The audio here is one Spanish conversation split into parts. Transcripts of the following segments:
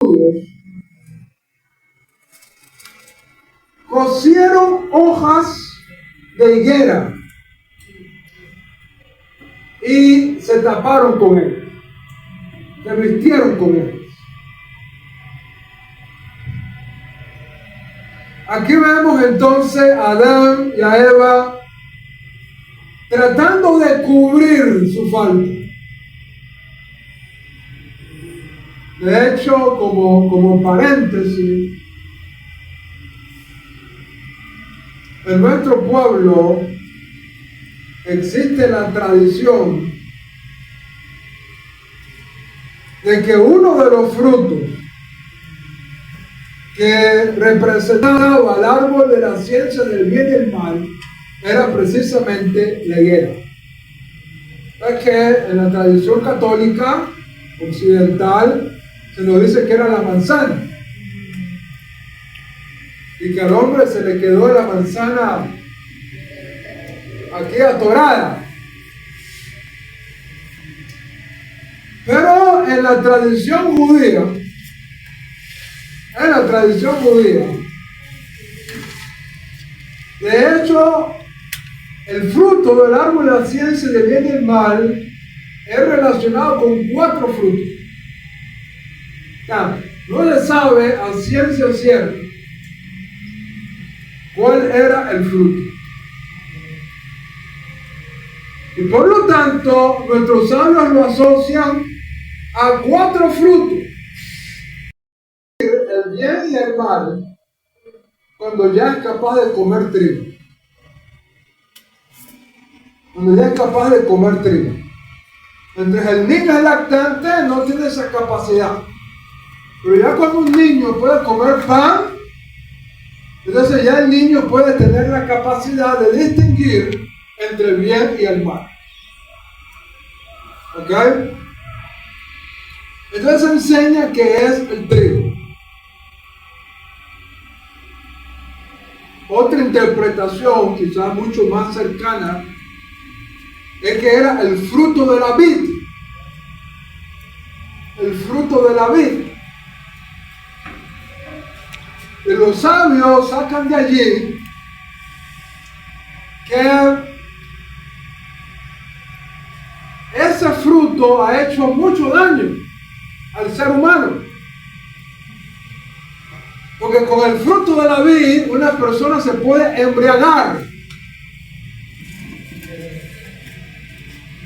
judíos cosieron hojas de higuera y se taparon con ellas, se vistieron con ellas. Aquí vemos entonces a Adán y a Eva tratando de cubrir su falta. De hecho, como paréntesis, en nuestro pueblo existe la tradición de que uno de los frutos que representaba al árbol de la ciencia del bien y el mal era precisamente la higuera. Es que en la tradición católica occidental se nos dice que era la manzana y que al hombre se le quedó la manzana aquí atorada. Pero en la tradición judía, de hecho, el fruto del árbol de la ciencia del bien y el mal es relacionado con 4 frutos. No se sabe a ciencia cierta cuál era el fruto. Y por lo tanto, nuestros sabios lo asocian a 4 frutos. El bien y el mal, cuando ya es capaz de comer trigo. Entonces el niño es lactante, no tiene esa capacidad. Pero ya cuando un niño puede comer pan, entonces ya el niño puede tener la capacidad de distinguir entre el bien y el mal. ¿Ok? Entonces enseña que es el trigo. Otra interpretación, quizás mucho más cercana, es que era el fruto de la vid. El fruto de la vid. Y los sabios sacan de allí que ese fruto ha hecho mucho daño al ser humano. Porque con el fruto de la vid una persona se puede embriagar.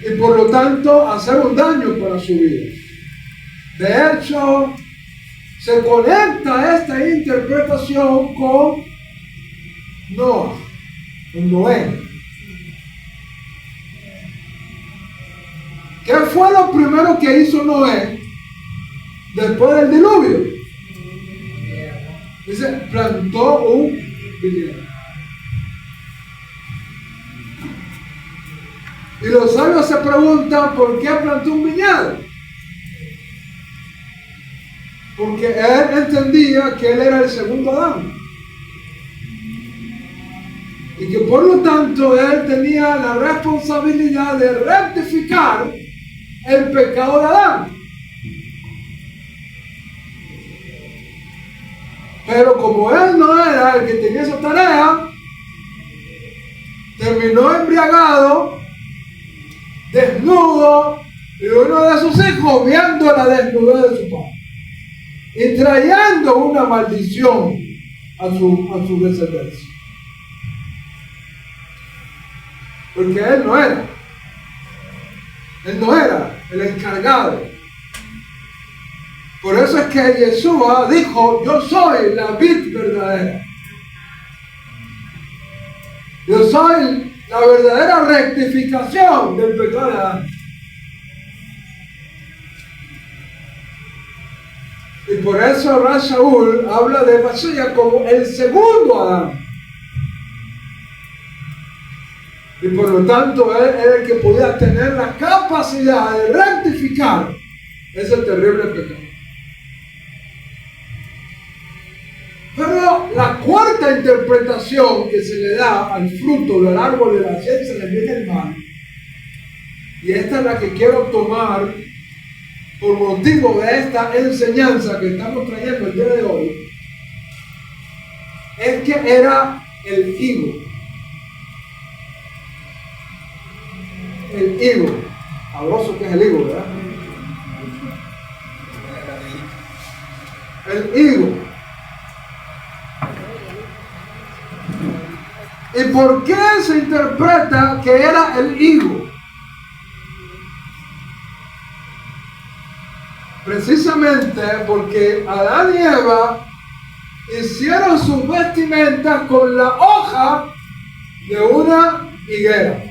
Y por lo tanto hacer un daño para su vida. De hecho, se conecta esta interpretación con Noé. ¿Qué fue lo primero que hizo Noé después del diluvio? Dice, plantó un viñedo. Y los sabios se preguntan, ¿por qué plantó un viñedo? Porque él entendía que él era el segundo Adán. Y que por lo tanto él tenía la responsabilidad de rectificar el pecado de Adán. Pero como él no era el que tenía esa tarea, terminó embriagado, desnudo, y uno de sus hijos viendo la desnudez de su padre y trayendo una maldición a su descendencia, porque él no era el encargado. Por eso es que Yeshua dijo, yo soy la vid verdadera, yo soy la verdadera rectificación del pecado de Adán. Y por eso Rav Shaul habla de Mashiach como el segundo Adán. Y por lo tanto él era el que podía tener la capacidad de rectificar ese terrible pecado. Pero la cuarta interpretación que se le da al fruto del árbol de la ciencia del bien y el mal, y esta es la que quiero tomar por motivo de esta enseñanza que estamos trayendo el día de hoy, es que era el higo. El higo. Sabroso que es el higo, ¿verdad? El higo. ¿Y por qué se interpreta que era el higo? Precisamente porque Adán y Eva hicieron sus vestimentas con la hoja de una higuera.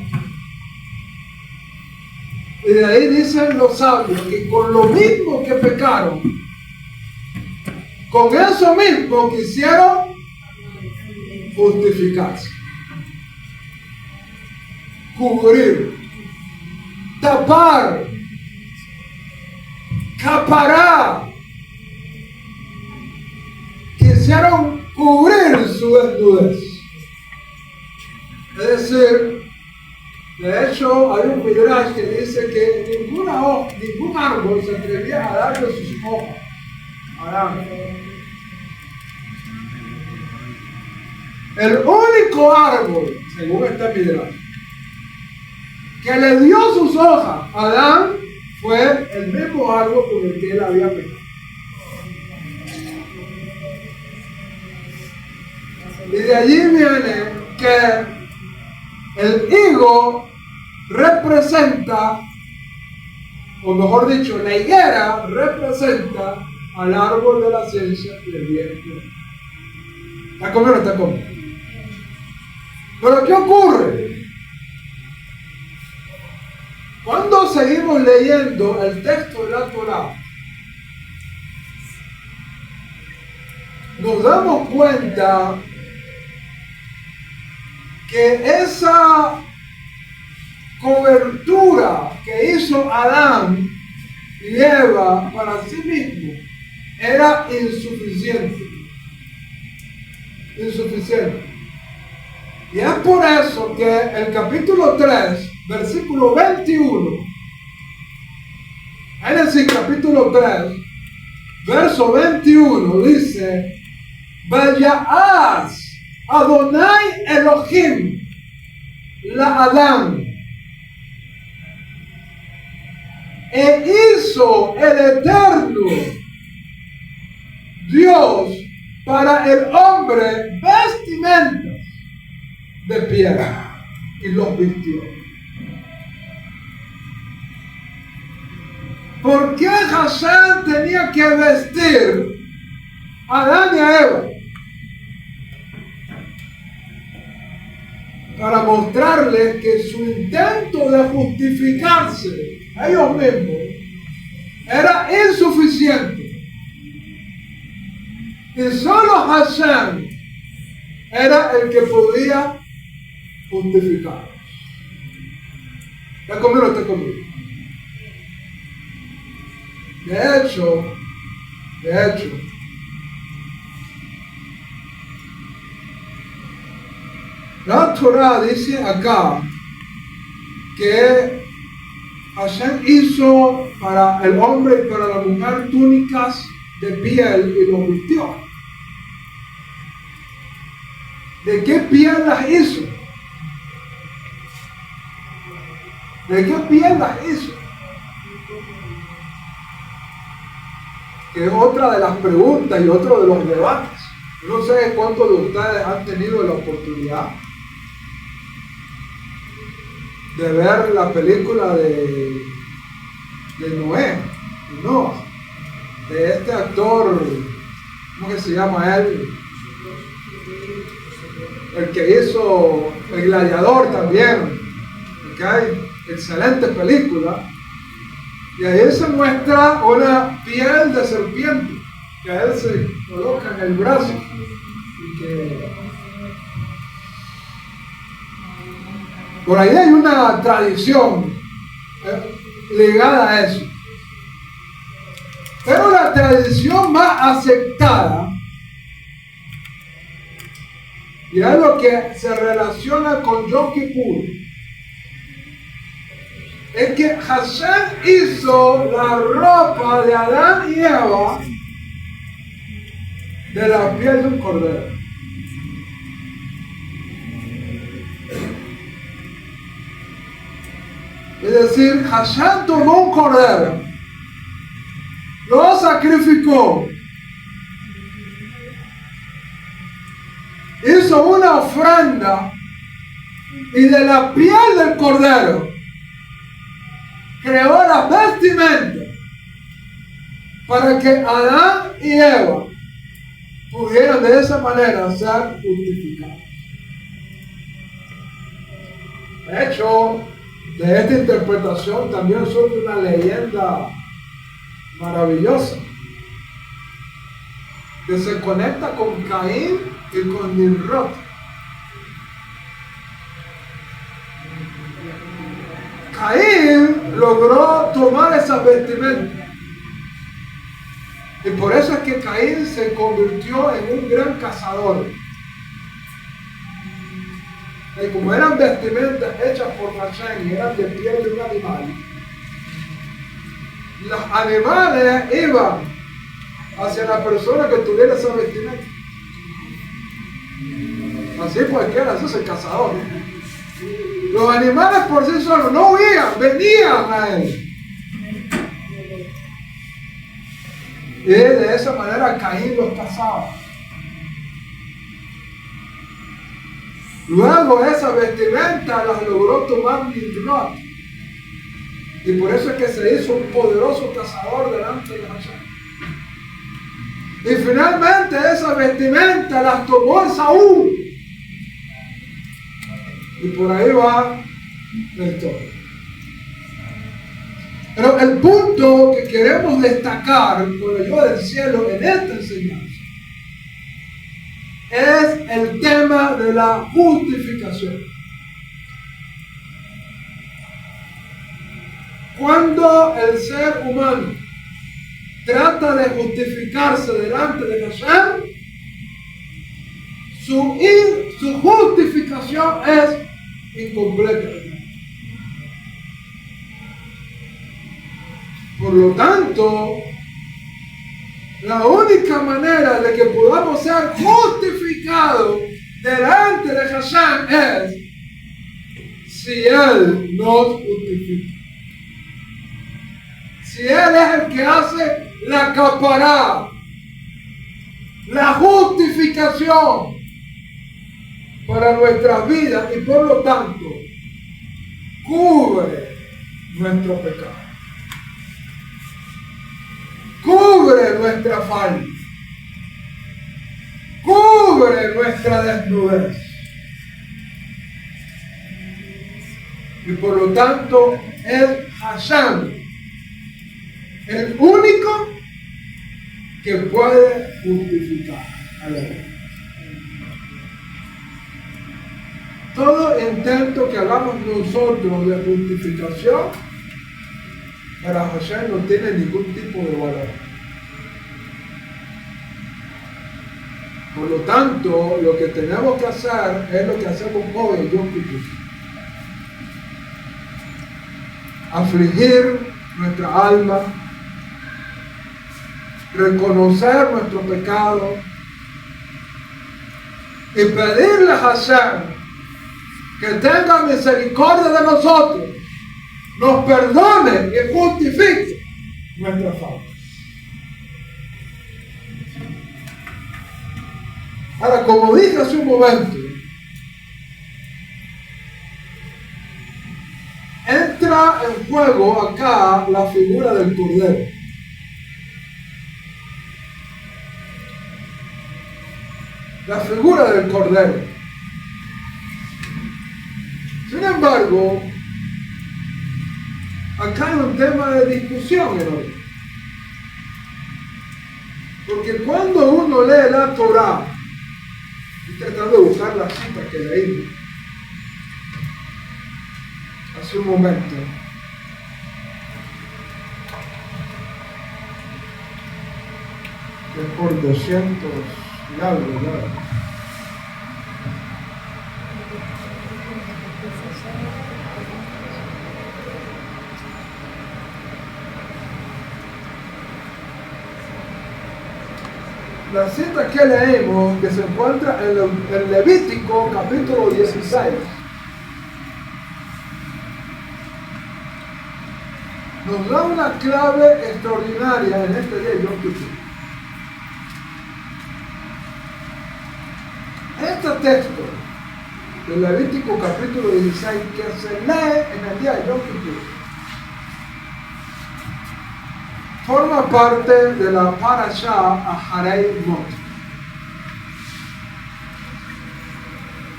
Y de ahí dicen los sabios que con lo mismo que pecaron, con eso mismo quisieron justificarse, cubrir, tapar, caparar. Quisieron cubrir su desnudez. Es decir, de hecho, hay un midrash que dice que ningún árbol se atrevía a darle sus hojas a Adán. El único árbol, según este midrash, que le dio sus hojas a Adán fue el mismo árbol con el que él había pecado. Y de allí viene que el higo representa, o mejor dicho, la higuera representa al árbol de la ciencia del bien y del mal. ¿Está conmigo o no está conmigo? Pero ¿qué ocurre? Cuando seguimos leyendo el texto de la Torá, nos damos cuenta que esa cobertura que hizo Adán y Eva para sí mismo era insuficiente. Y es por eso que el capítulo 3, versículo 21, Génesis capítulo 3, verso 21 dice: Vaya'az Adonai Elohim la Adán, e hizo el eterno Dios para el hombre vestimentas de piel y los vistió. ¿Por qué Hashem tenía que vestir a Adán y a Eva? Para mostrarles que su intento de justificarse a ellos mismos era insuficiente. Y solo Hashem era el que podía justificarlos. ¿Está conmigo o no está conmigo? De hecho, la Torah dice acá que Hashem hizo para el hombre y para la mujer túnicas de piel y los vistió. ¿De qué piel las hizo? ¿De qué piel las hizo? Que es otra de las preguntas y otro de los debates. Yo no sé cuántos de ustedes han tenido la oportunidad de ver la película de Noé, de Noah, de este actor, ¿cómo que se llama él? El que hizo El Gladiador también, ¿okay? Excelente película. Y ahí se muestra una piel de serpiente que a él se coloca en el brazo y que por ahí hay una tradición ligada a eso. Pero la tradición más aceptada, y es lo que se relaciona con Yom Kippur, es que Hashem hizo la ropa de Adán y Eva de la piel de un cordero. Es decir, Hashem tomó un cordero, lo sacrificó, hizo una ofrenda y de la piel del cordero creó las vestimentas para que Adán y Eva pudieran de esa manera ser justificados. De hecho, de esta interpretación también surge una leyenda maravillosa que se conecta con Caín y con Nimrod. Caín logró tomar esas vestimentas y por eso es que Caín se convirtió en un gran cazador. Y como eran vestimentas hechas por Hashem y eran de piel de un animal, los animales iban hacia la persona que tuviera esa vestimenta. Así cualquiera, eso es el cazador. Los animales por sí solos no huían, venían a él. Y de esa manera Caín los cazaba. Luego esa vestimenta las logró tomar Nimrod. Y por eso es que se hizo un poderoso cazador delante de Hashem. Y finalmente esa vestimenta las tomó Esaú. Y por ahí va el todo. Pero el punto que queremos destacar con el yo del cielo en esta enseñanza es el tema de la justificación. Cuando el ser humano trata de justificarse delante de Hashem, su justificación es incompleta. Por lo tanto, la única manera de que podamos ser justificados delante de Hashem es si Él nos justifica. Si Él es el que hace la capará, la justificación para nuestras vidas y por lo tanto cubre nuestro pecado. Cubre nuestra falta, cubre nuestra desnudez. Y por lo tanto es Hashem el único que puede justificar a la vida. Todo intento que hagamos nosotros de justificación para Hashem no tiene ningún tipo de valor. Por lo tanto, lo que tenemos que hacer es lo que hacemos hoy en Yom Kippur. Afligir nuestra alma, reconocer nuestro pecado y pedirle a Hashem que tenga misericordia de nosotros, nos perdone y justifique nuestra falta. Ahora, como dije hace un momento, entra en juego acá la figura del cordero. La figura del cordero. Sin embargo, acá hay un tema de discusión enorme. Porque cuando uno lee la Torá, estoy tratando de buscar la cita que leí hace un momento. Que es por 200 y algo, ¿verdad? la cita que leemos, que se encuentra en Levítico capítulo 16, nos da una clave extraordinaria en este día de Yom Kippur. Este texto de Levítico capítulo 16 que se lee en el día de Yom Kippur forma parte de la parashá Aharei Mot.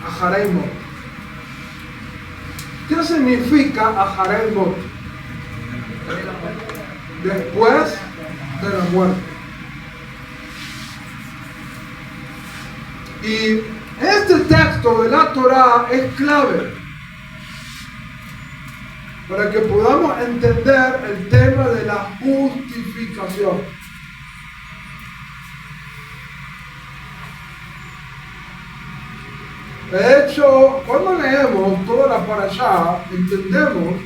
Aharei Mot. ¿Qué significa Aharei Mot? Después de la muerte. Y este texto de la Torá es clave para que podamos entender el tema de la justificación. De hecho, cuando leemos toda la parashá, entendemos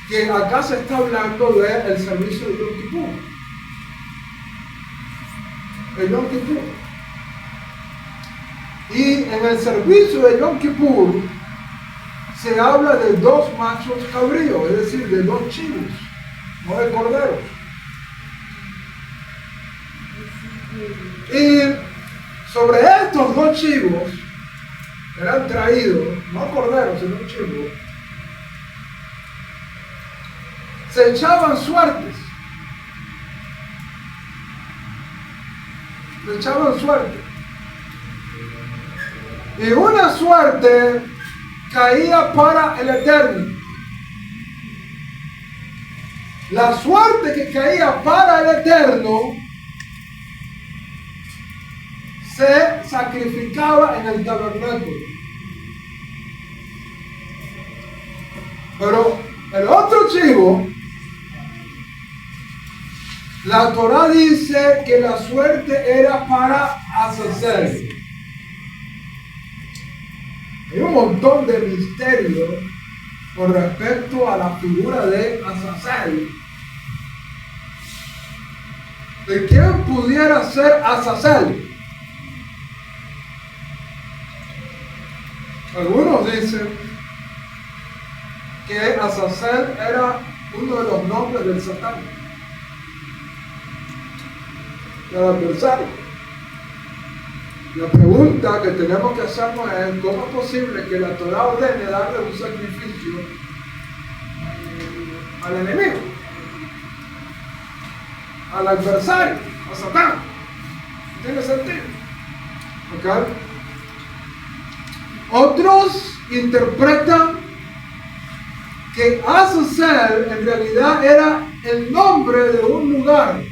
que acá se está hablando del servicio de Yom Kippur. El Yom Kippur. Y en el servicio de Yom Kippur se habla de 2 machos cabríos, es decir, de 2 chivos, no de corderos. Y sobre estos 2 chivos eran traídos, no corderos, sino chivos, se echaban suertes. Se echaban suertes. Y una suerte caía para el Eterno. La suerte que caía para el Eterno se sacrificaba en el tabernáculo. Pero el otro chivo, la Torá dice que la suerte era para Azazel. Hay un montón de misterios con respecto a la figura de Azazel. ¿De quién pudiera ser Azazel? Algunos dicen que Azazel era uno de los nombres del Satán, del adversario. La pregunta que tenemos que hacernos es: ¿cómo es posible que la Torá ordene darle un sacrificio al enemigo, al adversario, a Satán? No tiene sentido. ¿Okay? Otros interpretan que Azazel en realidad era el nombre de un lugar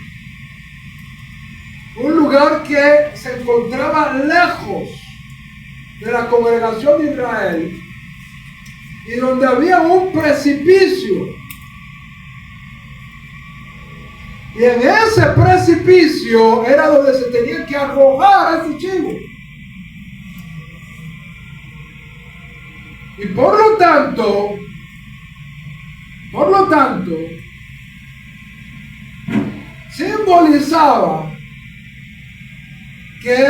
que se encontraba lejos de la congregación de Israel y donde había un precipicio. Y en ese precipicio era donde se tenía que arrojar a ese chivo. Y por lo tanto, simbolizaba que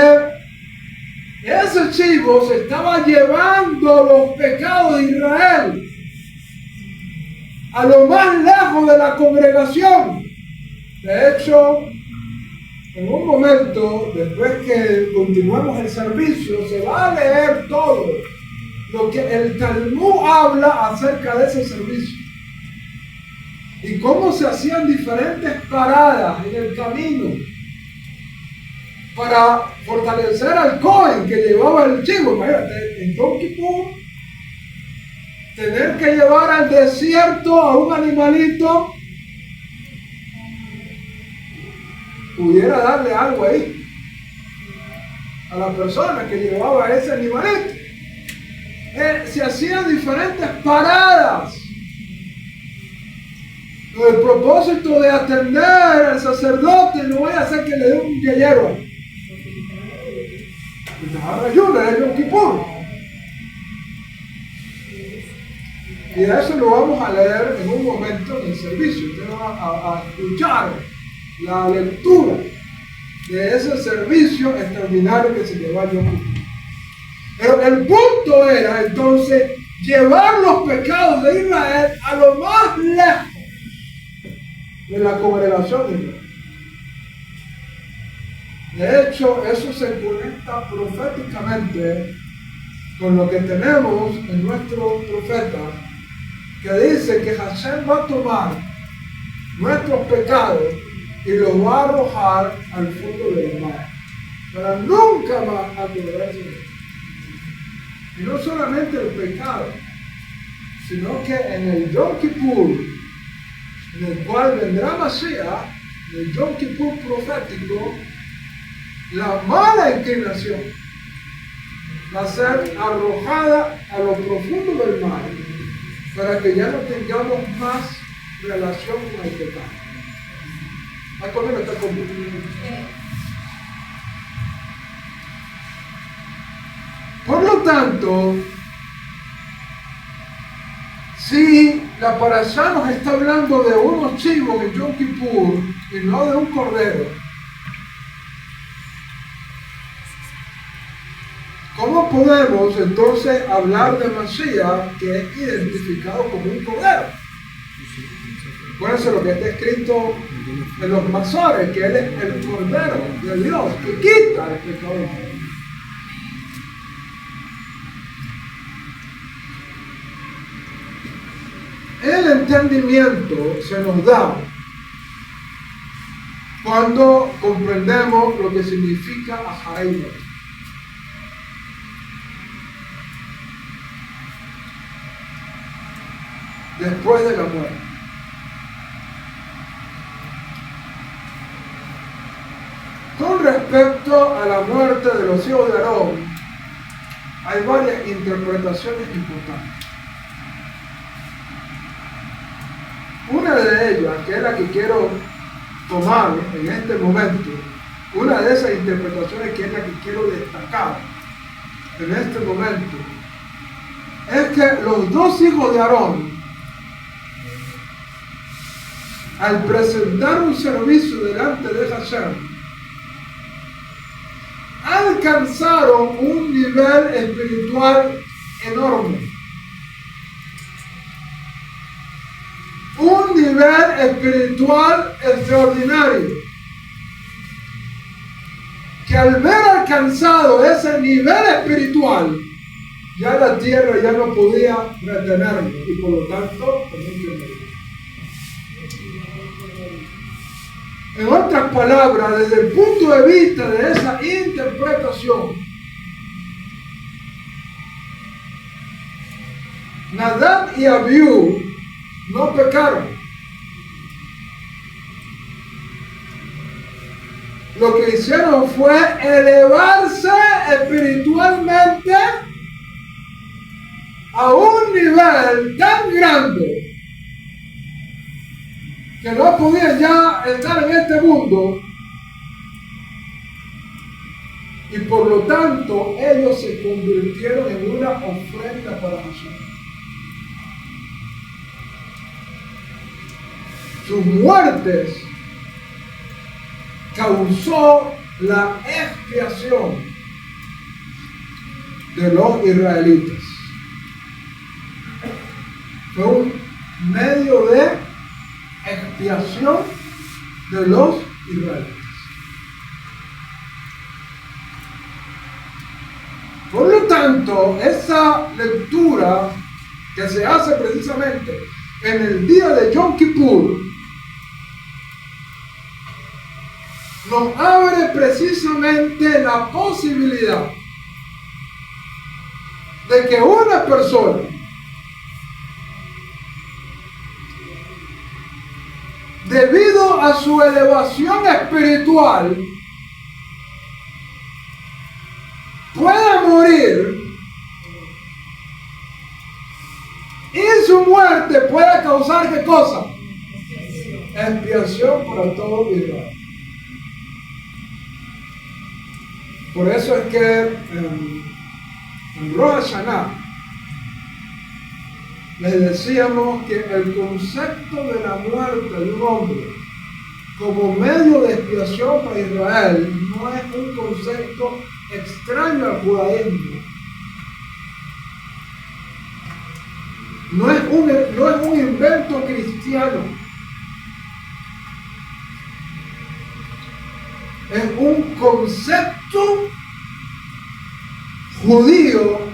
ese chivo se estaba llevando los pecados de Israel a lo más lejos de la congregación. De hecho, en un momento, después que continuemos el servicio, se va a leer todo lo que el Talmud habla acerca de ese servicio y cómo se hacían diferentes paradas en el camino para fortalecer al Cohen que llevaba el chivo. Imagínate, en Yom Kippur, tener que llevar al desierto a un animalito pudiera darle algo ahí a la persona que llevaba ese animalito. Se hacían diferentes paradas con el propósito de atender al sacerdote. No vaya a ser que le dé un yeyero. Ayuda, es Yom Kippur. Y eso lo vamos a leer en un momento en el servicio. Ustedes van a escuchar la lectura de ese servicio extraordinario que se llevó a Yom Kippur. Pero el punto era entonces llevar los pecados de Israel a lo más lejos de la congregación de Israel. De hecho, eso se conecta proféticamente con lo que tenemos en nuestro profeta, que dice que Hashem va a tomar nuestros pecados y los va a arrojar al fondo del mar, para nunca más acordarse de él. Y no solamente el pecado, sino que en el Yom Kippur, en el cual vendrá Mashiach, en el Yom Kippur profético, la mala inclinación va a ser arrojada a lo profundo del mar, para que ya no tengamos más relación con el pecado. ¿Está conmigo? ¿Está conmigo? Por lo tanto, si la parashá nos está hablando de unos chivos en Yom Kippur y no de un cordero, ¿cómo podemos entonces hablar de Mashiach, que es identificado como un cordero? Acuérdense lo que está escrito en los Masores, que él es el cordero de Dios, que quita el pecado del mundo. El entendimiento se nos da cuando comprendemos lo que significa Aharay. Después de la muerte. Con respecto a la muerte de los hijos de Aarón, hay varias interpretaciones importantes. Una de ellas, que es la que quiero tomar en este momento, una de esas interpretaciones que es la que quiero destacar en este momento, es que los dos hijos de Aarón, al presentar un servicio delante de Hashem, alcanzaron un nivel espiritual enorme. Un nivel espiritual extraordinario. Que al ver alcanzado ese nivel espiritual, ya la tierra ya no podía retenerlo y por lo tanto tenía que morir. En otras palabras, desde el punto de vista de esa interpretación, Nadab y Abiú no pecaron. Lo que hicieron fue elevarse espiritualmente a un nivel tan grande que no podían ya estar en este mundo, y por lo tanto ellos se convirtieron en una ofrenda para Hashem. Sus muertes causó la expiación de los israelitas. Fue un medio de expiación de los israelitas. Por lo tanto, esa lectura que se hace precisamente en el día de Yom Kippur nos abre precisamente la posibilidad de que una persona debido a su elevación espiritual pueda morir y su muerte pueda causar ¿qué cosa? Expiación para todo Israel. Por eso es que en Rosh Hashanah les decíamos que el concepto de la muerte de un hombre como medio de expiación para Israel no es un concepto extraño al judaísmo. No es un invento cristiano. Es un concepto judío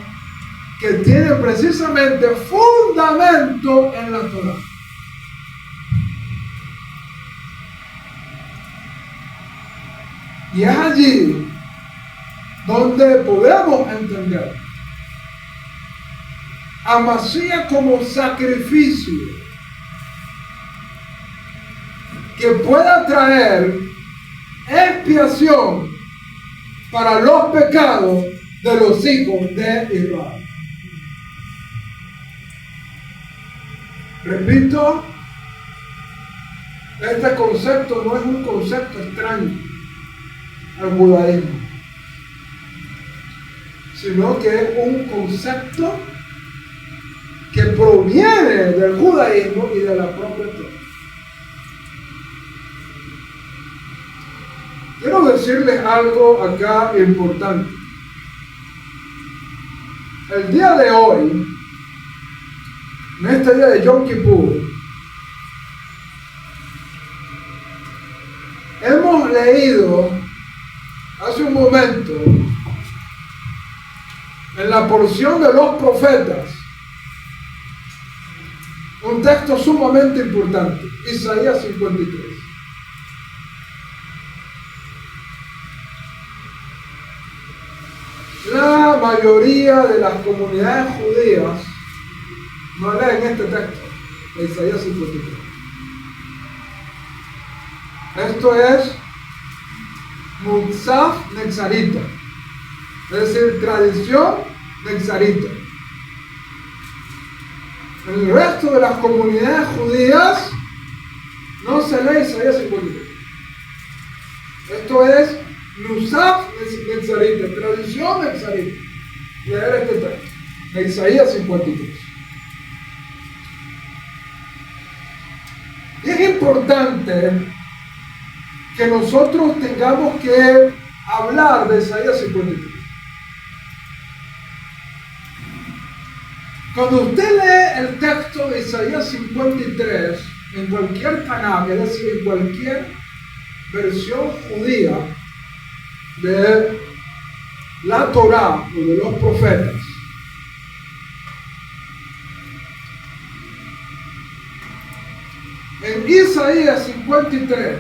que tiene precisamente fundamento en la Torá. Y es allí donde podemos entender a Masías como sacrificio que pueda traer expiación para los pecados de los hijos de Israel. Repito, este concepto no es un concepto extraño al judaísmo, sino que es un concepto que proviene del judaísmo y de la propia Torá. Quiero decirles algo acá importante. El día de hoy, en este día de Yom Kippur, hemos leído hace un momento en la porción de los profetas un texto sumamente importante, Isaías 53. La mayoría de las comunidades judías no leen este texto de Isaías 53. Esto es Musaf Nexarita, es decir, tradición nexarita. En el resto de las comunidades judías no se lee Isaías 53. Esto es Musaf Nexarita, tradición nexarita. Leer este texto de Isaías 53. Y es importante que nosotros tengamos que hablar de Isaías 53. Cuando usted lee el texto de Isaías 53 en cualquier Tanakh, es decir, en cualquier versión judía de la Torá o de los profetas, en Isaías 53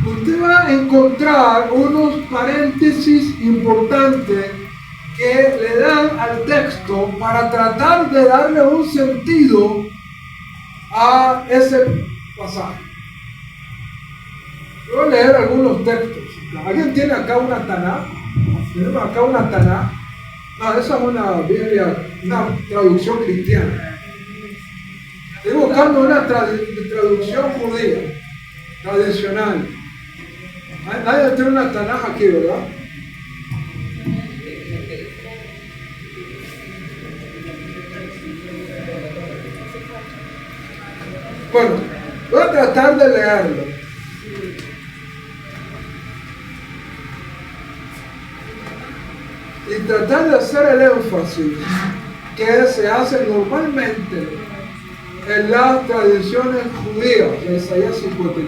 usted va a encontrar unos paréntesis importantes que le dan al texto para tratar de darle un sentido a ese pasaje. Voy a leer algunos textos. ¿Alguien tiene acá una Taná? ¿Tenemos acá una Taná? No, esa es una Biblia, una traducción cristiana. Estoy buscando una traducción judía, tradicional. Nadie tiene una Taná aquí, ¿verdad? Bueno, voy a tratar de leerlo. Y tratar de hacer el énfasis que se hace normalmente en las tradiciones judías de Isaías 53.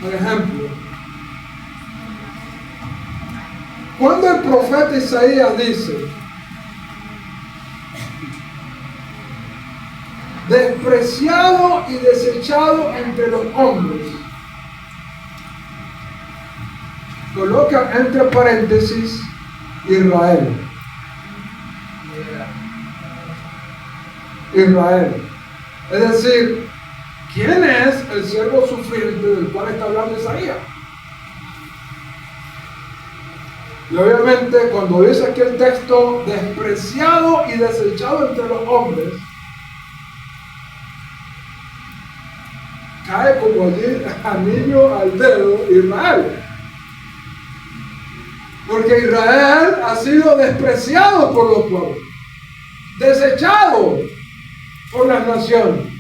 Por ejemplo, cuando el profeta Isaías dice: despreciado y desechado entre los hombres, coloca entre paréntesis Israel. Israel. Es decir, ¿quién es el siervo sufriente del cual está hablando Isaías? Y obviamente cuando dice aquí el texto despreciado y desechado entre los hombres, cae como allí anillo al dedo Israel. Porque Israel ha sido despreciado por los pueblos, desechado por las naciones.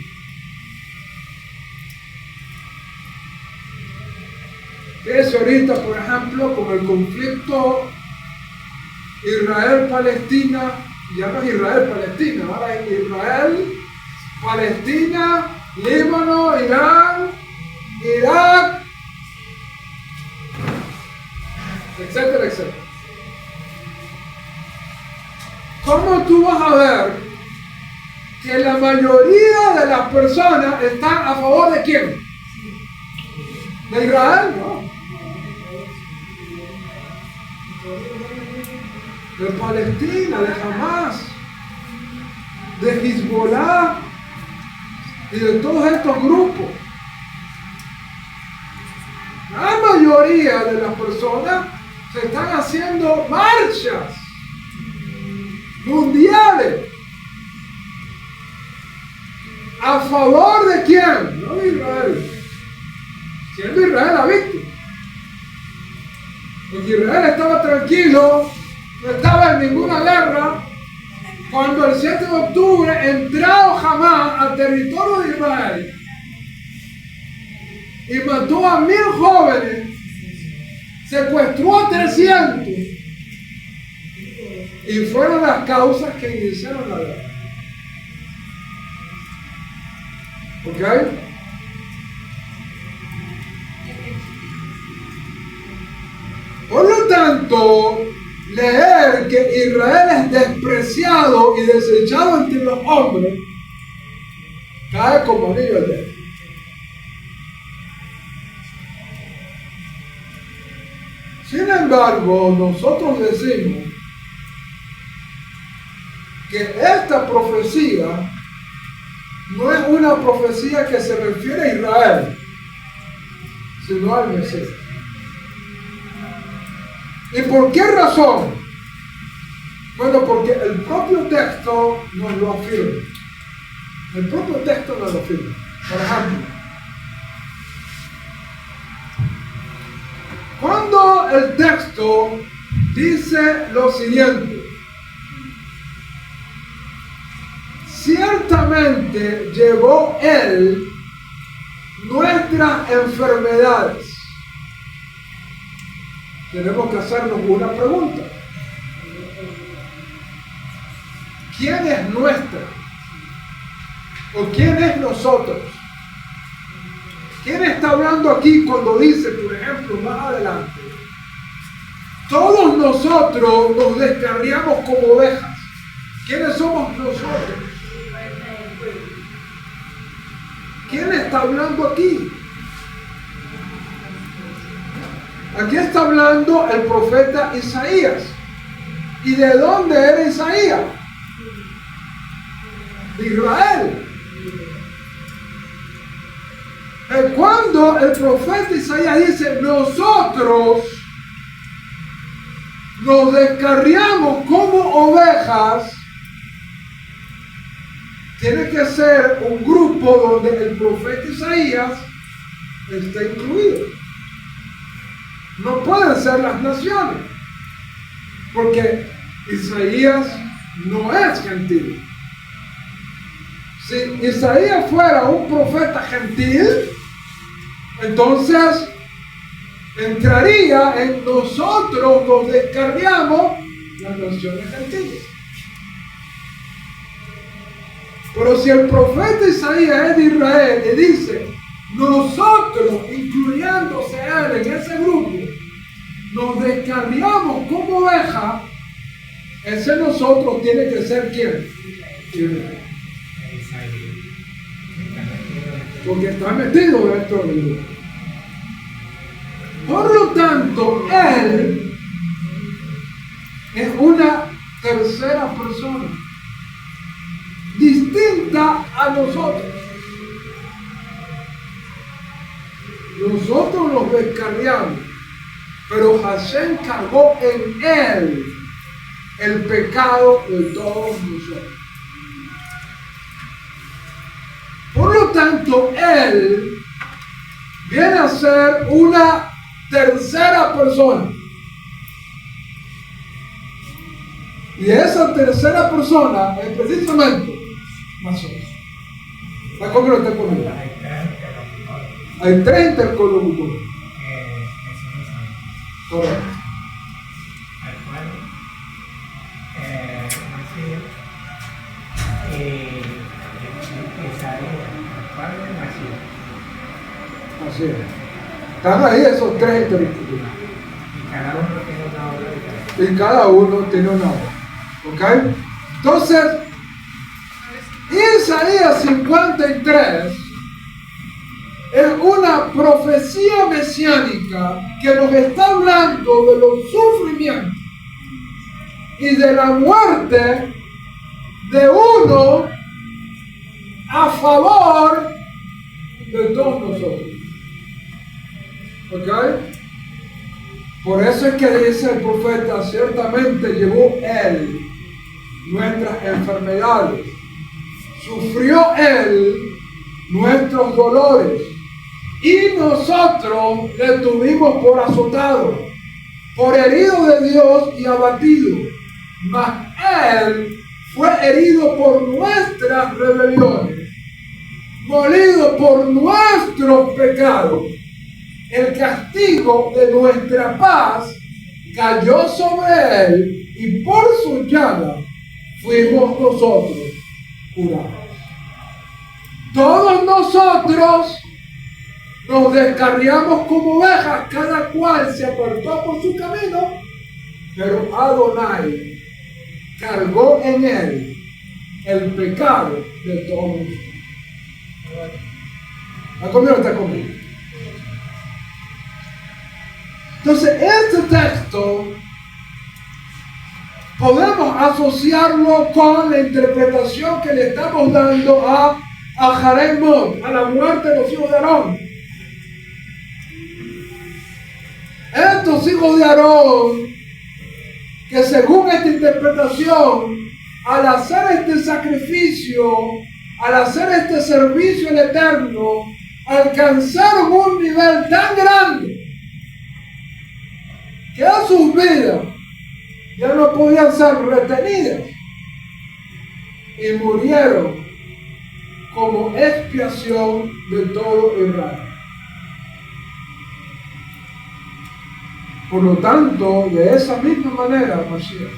Es ahorita, por ejemplo, con el conflicto Israel-Palestina, ya no es Israel-Palestina, ahora es Israel, Palestina, Líbano, Irán, Irak, etcétera, etcétera. ¿Cómo tú vas a ver que la mayoría de las personas están a favor de quién? ¿De Israel? No. De Palestina, de Hamas, de Hezbollah y de todos estos grupos. La mayoría de las personas se están haciendo marchas mundiales a favor de quién, no de Israel, siendo Israel la víctima, porque Israel estaba tranquilo, no estaba en ninguna guerra, cuando el 7 de octubre entró Hamas al territorio de Israel y mató a 1000 jóvenes, secuestró a 300, y fueron las causas que iniciaron la guerra. ¿Ok? Por lo tanto, leer que Israel es despreciado y desechado entre los hombres cae como anillo al dedo. Sin embargo, nosotros decimos que esta profecía no es una profecía que se refiere a Israel, sino al Mesías. ¿Y por qué razón? Bueno, porque el propio texto nos lo afirma. El propio texto nos lo afirma. Por ejemplo, cuando el texto dice lo siguiente: ciertamente llevó Él nuestras enfermedades. Tenemos que hacernos una pregunta. ¿Quién es nuestra? ¿O quién es nosotros? ¿Quién está hablando aquí cuando dice, por ejemplo, más adelante, todos nosotros nos descarriamos como ovejas? ¿Quiénes somos nosotros? ¿Quién está hablando aquí? Aquí está hablando el profeta Isaías. ¿Y de dónde era Isaías? De Israel. Cuando el profeta Isaías dice, nosotros nos descarriamos como ovejas, tiene que ser un grupo donde el profeta Isaías está incluido. No pueden ser las naciones, porque Isaías no es gentil. Si Isaías fuera un profeta gentil, entonces entraría en nosotros nos descarriamos las naciones gentiles. Pero si el profeta Isaías es de Israel y dice, nosotros, incluyéndose él en ese grupo, nos descarriamos como oveja, ese nosotros tiene que ser ¿quién? Israel. Porque está metido dentro del grupo. Por lo tanto, él es una tercera persona distinta a nosotros. Nosotros nos descarriamos, pero Hashem cargó en él el pecado de todos nosotros. Por lo tanto, él viene a ser una tercera persona. Y esa tercera persona es precisamente nosotros. ¿Cómo no está conmigo? Hay tres interlocutores. Correcto. Al cual Así es. Están ahí esos tres interlocutores. Y cada uno tiene una obra. ¿Ok? Entonces, Isaías 53 es una profecía mesiánica que nos está hablando de los sufrimientos y de la muerte de uno a favor de todos nosotros. ¿Ok? Por eso es que dice el profeta, ciertamente llevó él nuestras enfermedades, sufrió él nuestros dolores, y nosotros le tuvimos por azotado, por herido de Dios y abatido. Mas él fue herido por nuestras rebeliones, molido por nuestros pecados. El castigo de nuestra paz cayó sobre él, y por su llaga fuimos nosotros curados. Todos nosotros nos descarriamos como ovejas, cada cual se apartó por su camino, pero Adonai cargó en él el pecado de todos nosotros. ¿Está conmigo o está conmigo? Entonces, este texto podemos asociarlo con la interpretación que le estamos dando a Jaremot, a la muerte de los hijos de Aarón. Estos hijos de Aarón, que según esta interpretación, al hacer este sacrificio, al hacer este servicio al Eterno, alcanzaron un nivel tan grande que a sus vidas ya no podían ser retenidas y murieron como expiación de todo Israel. Por lo tanto, de esa misma manera, Mashiach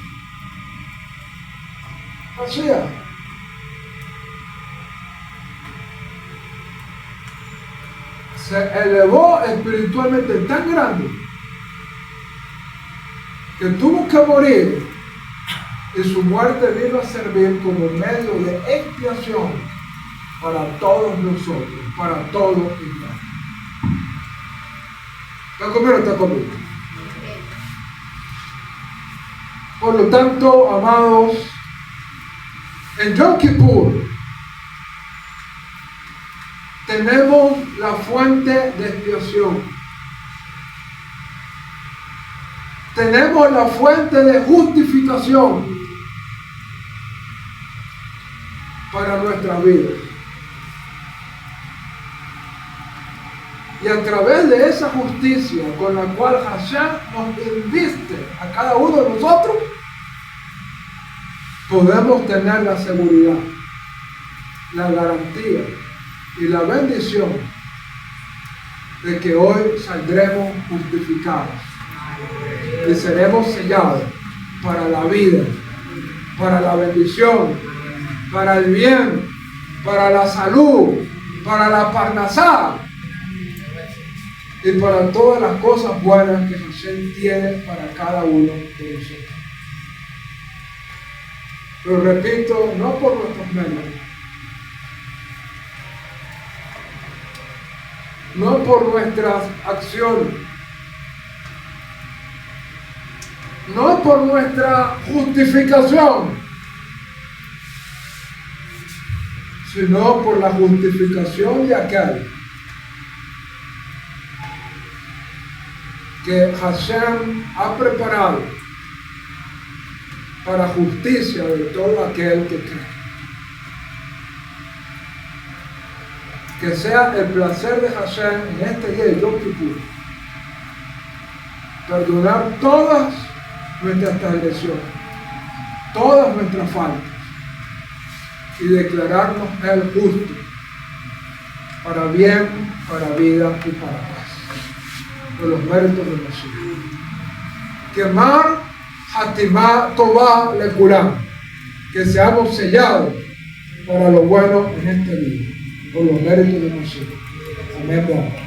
se elevó espiritualmente tan grande que tuvo que morir, y su muerte vino a servir como medio de expiación para todos nosotros, para todo Israel. ¿Está conmigo o está conmigo? Por lo tanto, amados, en Yom Kippur tenemos la fuente de expiación. Tenemos la fuente de justificación para nuestras vidas. Y a través de esa justicia con la cual Hashem nos inviste a cada uno de nosotros, podemos tener la seguridad, la garantía y la bendición de que hoy saldremos justificados y seremos sellados para la vida, para la bendición, para el bien, para la salud, para la parnasá y para todas las cosas buenas que Hashem tiene para cada uno de nosotros. Pero repito, no por nuestros méritos, no por nuestras acciones, no por nuestra justificación, sino por la justificación de aquel que Hashem ha preparado para justicia de todo aquel que cree. Que sea el placer de Hashem en este día de Yom Kippur perdonar todas nuestras transgresiones, todas nuestras faltas, y declararnos el justo para bien, para vida y para paz, por los méritos de Mashiach. Quemar Hatimá Tová Leculam, que seamos sellados para lo bueno en este día, por los méritos de Mashiach. Amén.